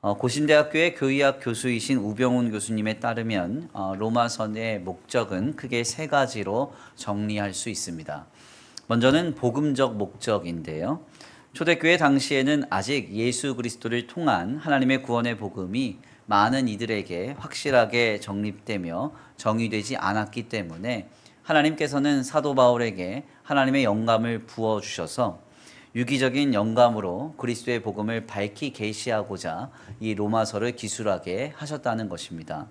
고신대학교의 교의학 교수이신 우병훈 교수님에 따르면 로마서의 목적은 크게 세 가지로 정리할 수 있습니다. 먼저는 복음적 목적인데요. 초대교회 당시에는 아직 예수 그리스도를 통한 하나님의 구원의 복음이 많은 이들에게 확실하게 정립되며 정의되지 않았기 때문에 하나님께서는 사도 바울에게 하나님의 영감을 부어주셔서 유기적인 영감으로 그리스도의 복음을 밝히 계시하고자 이 로마서를 기술하게 하셨다는 것입니다.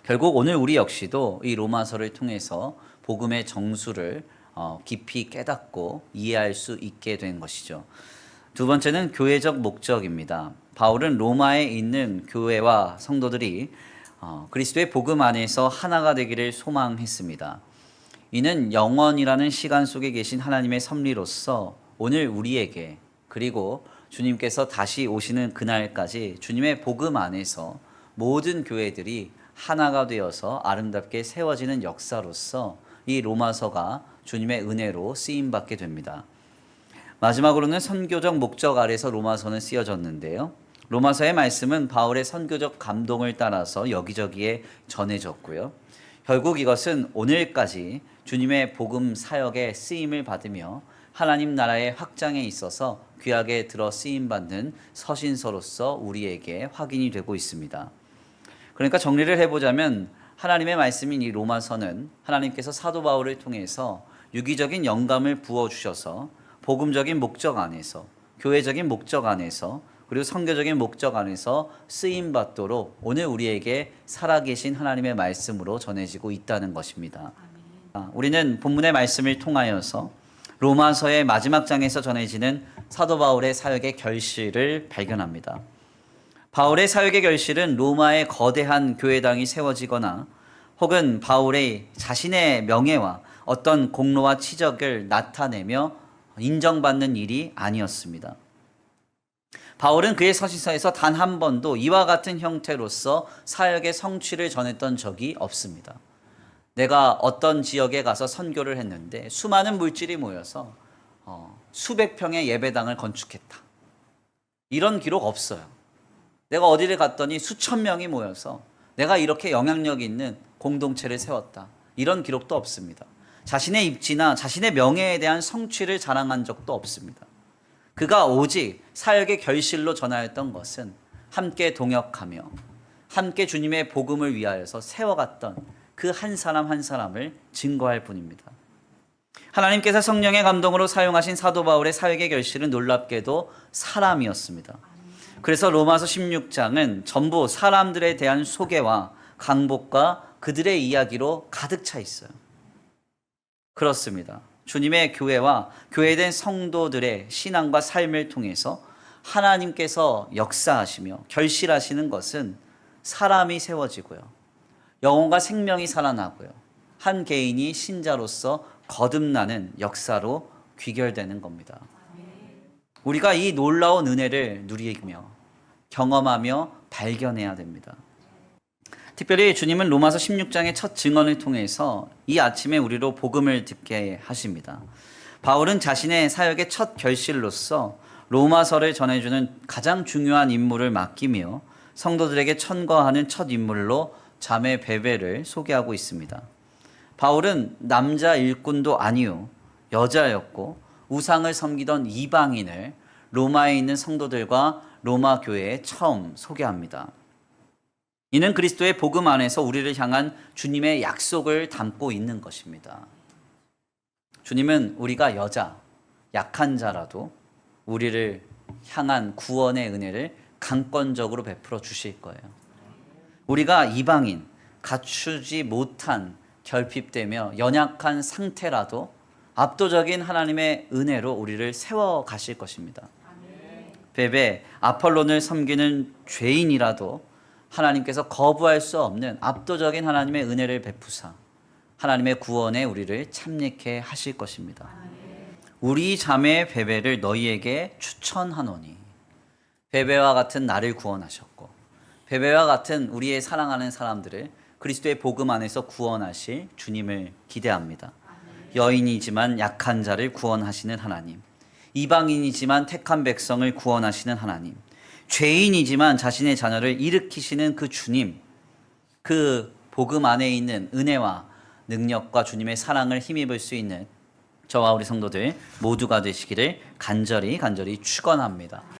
결국 오늘 우리 역시도 이 로마서를 통해서 복음의 정수를 깊이 깨닫고 이해할 수 있게 된 것이죠. 두 번째는 교회적 목적입니다. 바울은 로마에 있는 교회와 성도들이 그리스도의 복음 안에서 하나가 되기를 소망했습니다. 이는 영원이라는 시간 속에 계신 하나님의 섭리로서 오늘 우리에게 그리고 주님께서 다시 오시는 그날까지 주님의 복음 안에서 모든 교회들이 하나가 되어서 아름답게 세워지는 역사로서 이 로마서가 주님의 은혜로 쓰임받게 됩니다. 마지막으로는 선교적 목적 아래서 로마서는 쓰여졌는데요. 로마서의 말씀은 바울의 선교적 감동을 따라서 여기저기에 전해졌고요. 결국 이것은 오늘까지 주님의 복음 사역에 쓰임을 받으며 하나님 나라의 확장에 있어서 귀하게 들어 쓰임받는 서신서로서 우리에게 확인이 되고 있습니다. 그러니까 정리를 해보자면 하나님의 말씀인 이 로마서는 하나님께서 사도 바울을 통해서 유기적인 영감을 부어주셔서 복음적인 목적 안에서 교회적인 목적 안에서 그리고 선교적인 목적 안에서 쓰임받도록 오늘 우리에게 살아계신 하나님의 말씀으로 전해지고 있다는 것입니다. 우리는 본문의 말씀을 통하여서 로마서의 마지막 장에서 전해지는 사도 바울의 사역의 결실을 발견합니다. 바울의 사역의 결실은 로마의 거대한 교회당이 세워지거나 혹은 바울의 자신의 명예와 어떤 공로와 치적을 나타내며 인정받는 일이 아니었습니다. 바울은 그의 서신서에서 단 한 번도 이와 같은 형태로서 사역의 성취를 전했던 적이 없습니다. 내가 어떤 지역에 가서 선교를 했는데 수많은 물질이 모여서 수백 평의 예배당을 건축했다. 이런 기록 없어요. 내가 어디를 갔더니 수천 명이 모여서 내가 이렇게 영향력 있는 공동체를 세웠다. 이런 기록도 없습니다. 자신의 입지나 자신의 명예에 대한 성취를 자랑한 적도 없습니다. 그가 오직 사역의 결실로 전하였던 것은 함께 동역하며 함께 주님의 복음을 위하여서 세워갔던 그 한 사람 한 사람을 증거할 뿐입니다. 하나님께서 성령의 감동으로 사용하신 사도 바울의 사역의 결실은 놀랍게도 사람이었습니다. 그래서 로마서 16장은 전부 사람들에 대한 소개와 강복과 그들의 이야기로 가득 차 있어요. 그렇습니다. 주님의 교회와 교회된 성도들의 신앙과 삶을 통해서 하나님께서 역사하시며 결실하시는 것은 사람이 세워지고요. 영혼과 생명이 살아나고요. 한 개인이 신자로서 거듭나는 역사로 귀결되는 겁니다. 우리가 이 놀라운 은혜를 누리며 경험하며 발견해야 됩니다. 특별히 주님은 로마서 16장의 첫 증언을 통해서 이 아침에 우리로 복음을 듣게 하십니다. 바울은 자신의 사역의 첫 결실로서 로마서를 전해주는 가장 중요한 임무를 맡기며 성도들에게 천거하는 첫 인물로 자매 베베를 소개하고 있습니다. 바울은 남자 일꾼도 아니요 여자였고 우상을 섬기던 이방인을 로마에 있는 성도들과 로마 교회에 처음 소개합니다. 이는 그리스도의 복음 안에서 우리를 향한 주님의 약속을 담고 있는 것입니다. 주님은 우리가 여자, 약한 자라도 우리를 향한 구원의 은혜를 강권적으로 베풀어 주실 거예요. 우리가 이방인, 갖추지 못한 결핍되며 연약한 상태라도 압도적인 하나님의 은혜로 우리를 세워 가실 것입니다. 베베, 아폴론을 섬기는 죄인이라도 하나님께서 거부할 수 없는 압도적인 하나님의 은혜를 베푸사 하나님의 구원에 우리를 참여케 하실 것입니다. 우리 자매 베베를 너희에게 추천하노니. 베베와 같은 나를 구원하셨고 베베와 같은 우리의 사랑하는 사람들을 그리스도의 복음 안에서 구원하실 주님을 기대합니다. 여인이지만 약한 자를 구원하시는 하나님, 이방인이지만 택한 백성을 구원하시는 하나님, 죄인이지만 자신의 자녀를 일으키시는 그 주님, 그 복음 안에 있는 은혜와 능력과 주님의 사랑을 힘입을 수 있는 저와 우리 성도들 모두가 되시기를 간절히 축원합니다.